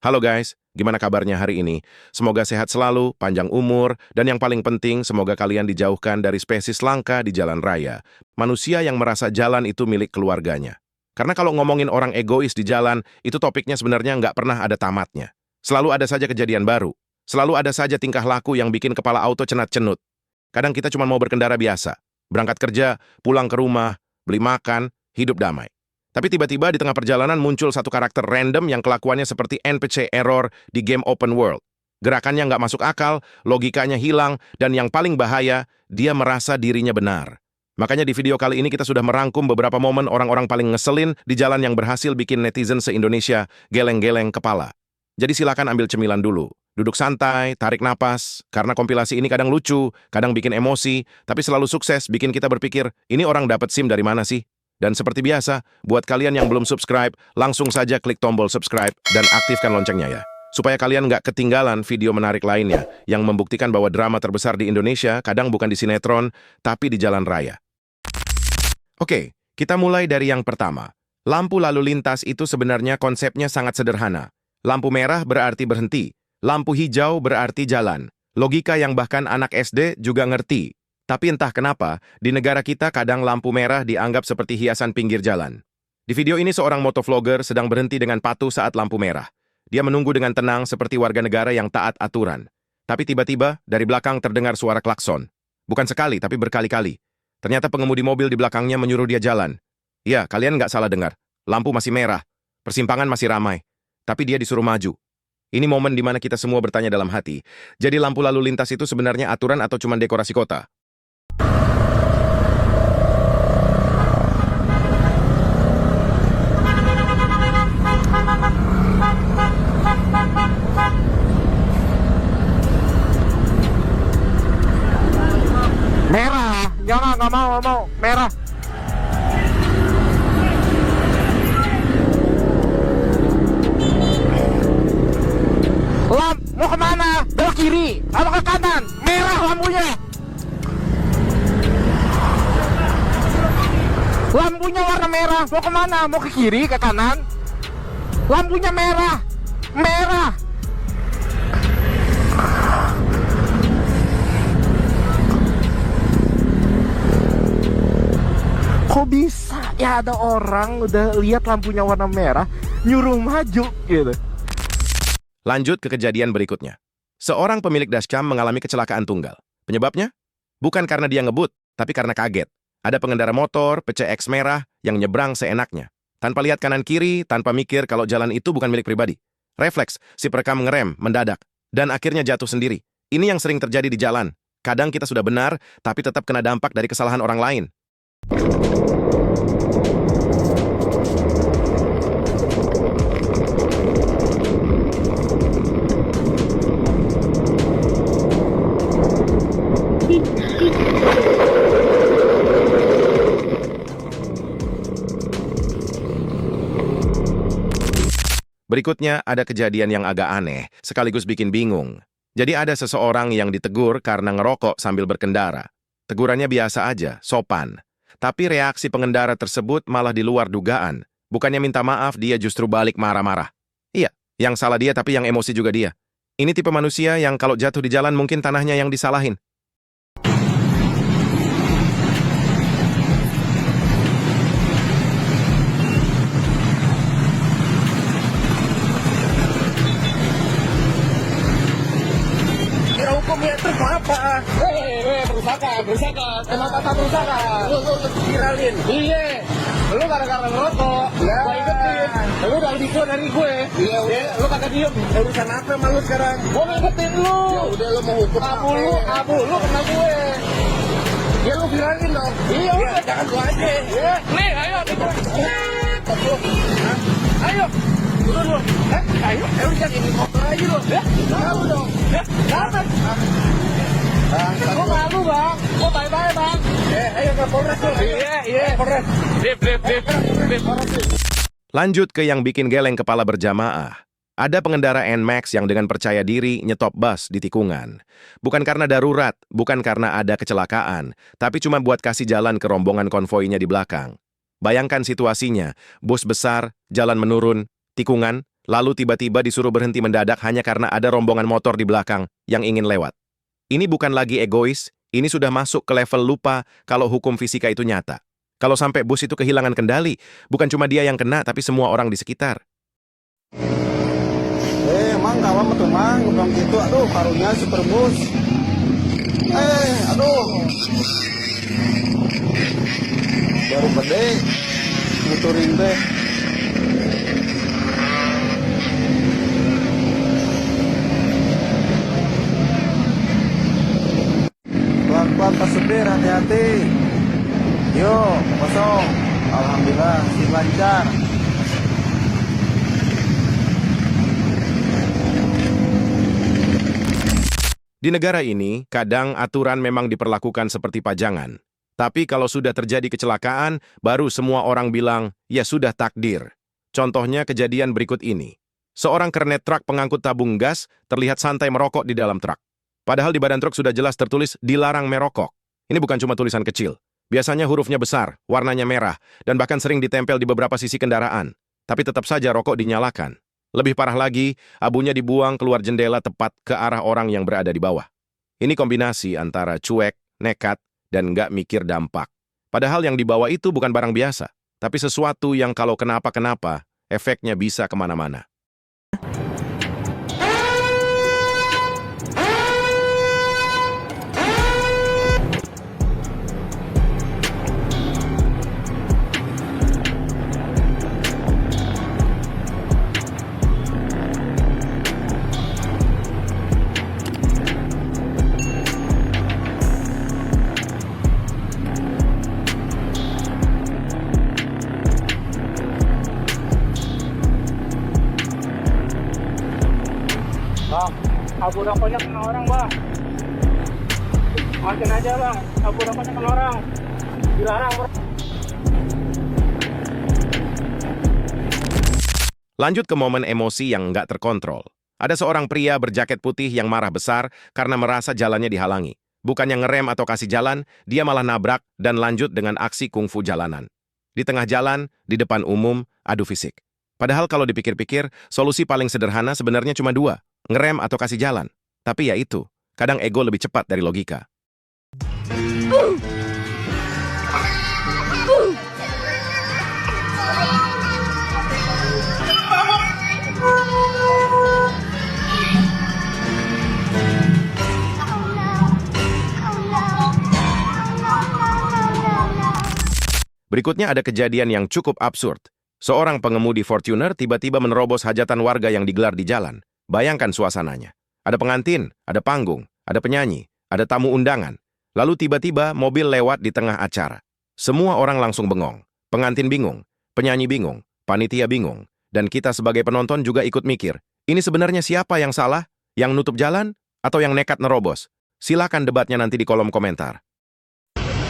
Halo guys, gimana kabarnya hari ini? Semoga sehat selalu, panjang umur, dan yang paling penting, semoga kalian dijauhkan dari spesies langka di jalan raya. Manusia yang merasa jalan itu milik keluarganya. Karena kalau ngomongin orang egois di jalan, itu topiknya sebenarnya nggak pernah ada tamatnya. Selalu ada saja kejadian baru. Selalu ada saja tingkah laku yang bikin kepala auto cenat-cenut. Kadang kita cuma mau berkendara biasa. Berangkat kerja, pulang ke rumah, beli makan, hidup damai. Tapi tiba-tiba di tengah perjalanan muncul satu karakter random yang kelakuannya seperti NPC error di game open world. Gerakannya nggak masuk akal, logikanya hilang, dan yang paling bahaya, dia merasa dirinya benar. Makanya di video kali ini kita sudah merangkum beberapa momen orang-orang paling ngeselin di jalan yang berhasil bikin netizen se-Indonesia geleng-geleng kepala. Jadi silakan ambil cemilan dulu. Duduk santai, tarik napas, karena kompilasi ini kadang lucu, kadang bikin emosi, tapi selalu sukses bikin kita berpikir, ini orang dapat SIM dari mana sih? Dan seperti biasa, buat kalian yang belum subscribe, langsung saja klik tombol subscribe dan aktifkan loncengnya ya. Supaya kalian nggak ketinggalan video menarik lainnya yang membuktikan bahwa drama terbesar di Indonesia kadang bukan di sinetron, tapi di jalan raya. Oke, kita mulai dari yang pertama. Lampu lalu lintas itu sebenarnya konsepnya sangat sederhana. Lampu merah berarti berhenti, lampu hijau berarti jalan. Logika yang bahkan anak SD juga ngerti. Tapi entah kenapa, di negara kita kadang lampu merah dianggap seperti hiasan pinggir jalan. Di video ini seorang motovlogger sedang berhenti dengan patuh saat lampu merah. Dia menunggu dengan tenang seperti warga negara yang taat aturan. Tapi tiba-tiba, dari belakang terdengar suara klakson. Bukan sekali, tapi berkali-kali. Ternyata pengemudi mobil di belakangnya menyuruh dia jalan. Ya, kalian nggak salah dengar. Lampu masih merah. Persimpangan masih ramai. Tapi dia disuruh maju. Ini momen di mana kita semua bertanya dalam hati. Jadi lampu lalu lintas itu sebenarnya aturan atau cuma dekorasi kota? Merah, jangan, nggak mau, merah. Mau kemana? Belok kiri, atau ke kanan? Merah lampunya. Lampunya warna merah, mau kemana? Mau ke kiri, ke kanan? Lampunya merah, merah. Kok bisa ya ada orang udah lihat lampunya warna merah nyuruh maju gitu. Lanjut ke kejadian berikutnya. Seorang pemilik dashcam mengalami kecelakaan tunggal. Penyebabnya? Bukan karena dia ngebut, tapi karena kaget. Ada pengendara motor, PCX merah, yang nyebrang seenaknya. Tanpa lihat kanan kiri, tanpa mikir kalau jalan itu bukan milik pribadi. Refleks, si perekam ngerem, mendadak. Dan akhirnya jatuh sendiri. Ini yang sering terjadi di jalan. Kadang kita sudah benar, tapi tetap kena dampak dari kesalahan orang lain. Berikutnya ada kejadian yang agak aneh, sekaligus bikin bingung. Jadi ada seseorang yang ditegur karena ngerokok sambil berkendara. Tegurannya biasa aja, sopan. Tapi reaksi pengendara tersebut malah di luar dugaan. Bukannya minta maaf, dia justru balik marah-marah. Iya, yang salah dia tapi yang emosi juga dia. Ini tipe manusia yang kalau jatuh di jalan mungkin tanahnya yang disalahin. Hukum ya terus apa? Berusakan. Kenapa tak berusakan? Lu viralin. Iya. Lu gara-gara ngerokok. Gua ingetin. Lu udah lebih tua dari gue. Iya, udah. Lu kagak diem. Urusan apa sama lu sekarang? Gua ngingetin lu. Ya udah lu mau hukum abu lu kena gue. Ya lu viralin dong. Iya, udah. Jangan gua aja. Iya. Nih, ayo kita. Ayo. Turun lu. Ayo. Lu jangan ini motor aja lu. Tahu dong. Dapat. Gue malu bang, gue bye-bye bang. Ayo ke Polres lu. Iya, Polres. Dip. Lanjut ke yang bikin geleng kepala berjamaah. Ada pengendara NMAX yang dengan percaya diri nyetop bus di tikungan. Bukan karena darurat, bukan karena ada kecelakaan, tapi cuma buat kasih jalan ke rombongan konvoinya di belakang. Bayangkan situasinya, bus besar, jalan menurun, tikungan, lalu tiba-tiba disuruh berhenti mendadak hanya karena ada rombongan motor di belakang yang ingin lewat. Ini bukan lagi egois, ini sudah masuk ke level lupa kalau hukum fisika itu nyata. Kalau sampai bus itu kehilangan kendali, bukan cuma dia yang kena, tapi semua orang di sekitar. Mang, kawan tuh mang, bilang gitu, aduh, karunya super bus. Aduh. Baru gede, muturin teh. Pelan-pelan Pak Supir, hati-hati. Yo, kosong. Alhamdulillah, si lancar. Di negara ini, kadang aturan memang diperlakukan seperti pajangan. Tapi kalau sudah terjadi kecelakaan, baru semua orang bilang, ya sudah takdir. Contohnya kejadian berikut ini. Seorang kernet truk pengangkut tabung gas terlihat santai merokok di dalam truk. Padahal di badan truk sudah jelas tertulis dilarang merokok. Ini bukan cuma tulisan kecil. Biasanya hurufnya besar, warnanya merah, dan bahkan sering ditempel di beberapa sisi kendaraan. Tapi tetap saja rokok dinyalakan. Lebih parah lagi, abunya dibuang keluar jendela tepat ke arah orang yang berada di bawah. Ini kombinasi antara cuek, nekat, dan nggak mikir dampak. Padahal yang dibawa itu bukan barang biasa, tapi sesuatu yang kalau kenapa-kenapa, efeknya bisa kemana-mana. Bang, abu rokoknya kena orang, Bang. Maafin aja, Bang. Abu rokoknya kena orang. Dilarang, Bang. Lanjut ke momen emosi yang nggak terkontrol. Ada seorang pria berjaket putih yang marah besar karena merasa jalannya dihalangi. Bukannya ngerem atau kasih jalan, dia malah nabrak dan lanjut dengan aksi kungfu jalanan. Di tengah jalan, di depan umum, adu fisik. Padahal kalau dipikir-pikir, solusi paling sederhana sebenarnya cuma dua. Ngerem atau kasih jalan. Tapi ya itu, kadang ego lebih cepat dari logika. Berikutnya ada kejadian yang cukup absurd. Seorang pengemudi Fortuner tiba-tiba menerobos hajatan warga yang digelar di jalan. Bayangkan suasananya. Ada pengantin, ada panggung, ada penyanyi, ada tamu undangan. Lalu tiba-tiba mobil lewat di tengah acara. Semua orang langsung bengong. Pengantin bingung, penyanyi bingung, panitia bingung. Dan kita sebagai penonton juga ikut mikir, ini sebenarnya siapa yang salah? Yang nutup jalan? Atau yang nekat nerobos? Silakan debatnya nanti di kolom komentar.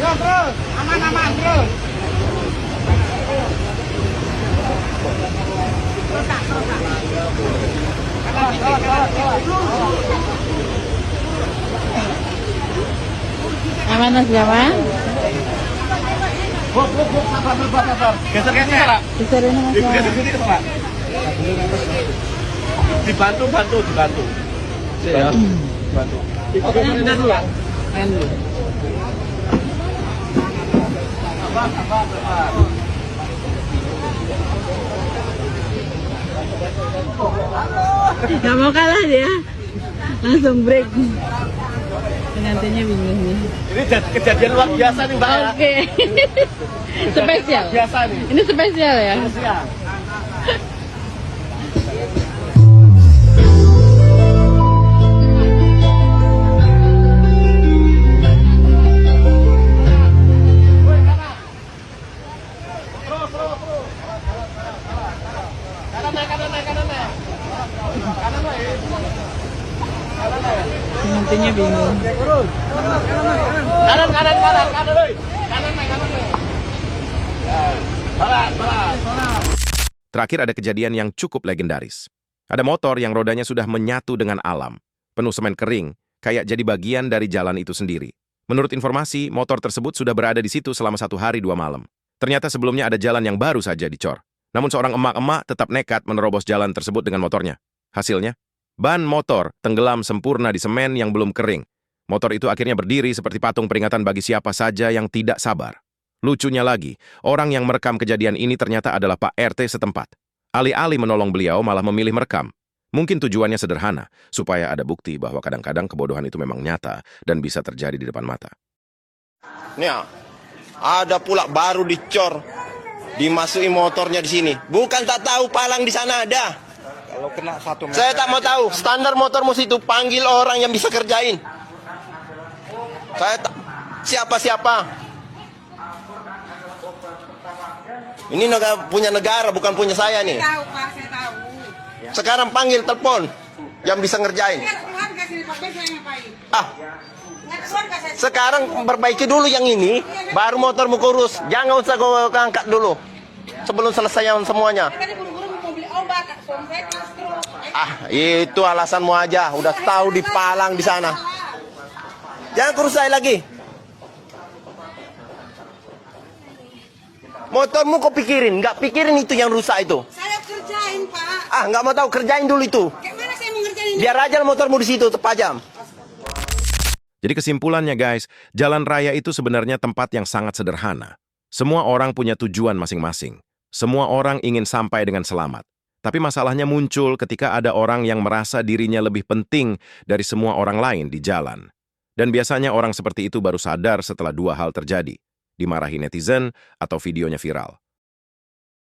Yo, terus. Aman-aman, terus. Aman Mas Jaman? Sabar. Geser-geser. Diserin Mas Jaman. Geser-geser, Pak. Dibantu. Ya. Bantu. Oke, dulu, Pak. Main dulu. Sabar. Gak mau kalah dia. Langsung break. Pengantinnya bingung nih. Ini kejadian luar biasa nih, Mbak. Oke. Spesial. Biasa nih. Ini spesial ya. Spesial. Pengantinnya bingung. Kanan. Balas. Terakhir ada kejadian yang cukup legendaris. Ada motor yang rodanya sudah menyatu dengan alam. Penuh semen kering, kayak jadi bagian dari jalan itu sendiri. Menurut informasi, motor tersebut sudah berada di situ selama 1 hari 2 malam. Ternyata sebelumnya ada jalan yang baru saja dicor. Namun seorang emak-emak tetap nekat menerobos jalan tersebut dengan motornya. Hasilnya, ban motor tenggelam sempurna di semen yang belum kering. Motor itu akhirnya berdiri seperti patung peringatan bagi siapa saja yang tidak sabar. Lucunya lagi, orang yang merekam kejadian ini ternyata adalah Pak RT setempat. Alih-alih menolong beliau malah memilih merekam. Mungkin tujuannya sederhana, supaya ada bukti bahwa kadang-kadang kebodohan itu memang nyata dan bisa terjadi di depan mata. Nih, ada pula baru dicor, dimasuki motornya di sini. Bukan tak tahu palang di sana ada. Kalau kena 1 meter. Saya tak mau tahu. Standar motormu situ panggil orang yang bisa kerjain. Saya tak siapa-siapa. Ini punya negara, bukan punya saya nih. Tahu Pak, saya tahu. Sekarang panggil telepon yang bisa ngerjain. Tuhan kasih pakai saya ngapain? Ah, Tuhan kasih. sekarang perbaiki dulu yang ini, baru motormu kurus. Jangan usah kau angkat dulu. Sebelum selesai semuanya. Tadi buru-buru mau beli obat, suami saya kena stroke. Ah, itu alasanmu aja. Udah tahu di palang di sana. Jangan kurus saya lagi. Motormu kau pikirin, nggak pikirin itu yang rusak itu. Saya kerjain Pak. Ah, nggak mau tahu, kerjain dulu itu. Kayak mana saya mau ngerjain? Biar aja motormu di situ terpajam. Jadi kesimpulannya guys, jalan raya itu sebenarnya tempat yang sangat sederhana. Semua orang punya tujuan masing-masing. Semua orang ingin sampai dengan selamat. Tapi masalahnya muncul ketika ada orang yang merasa dirinya lebih penting dari semua orang lain di jalan. Dan biasanya orang seperti itu baru sadar setelah 2 hal terjadi. Dimarahi netizen atau videonya viral.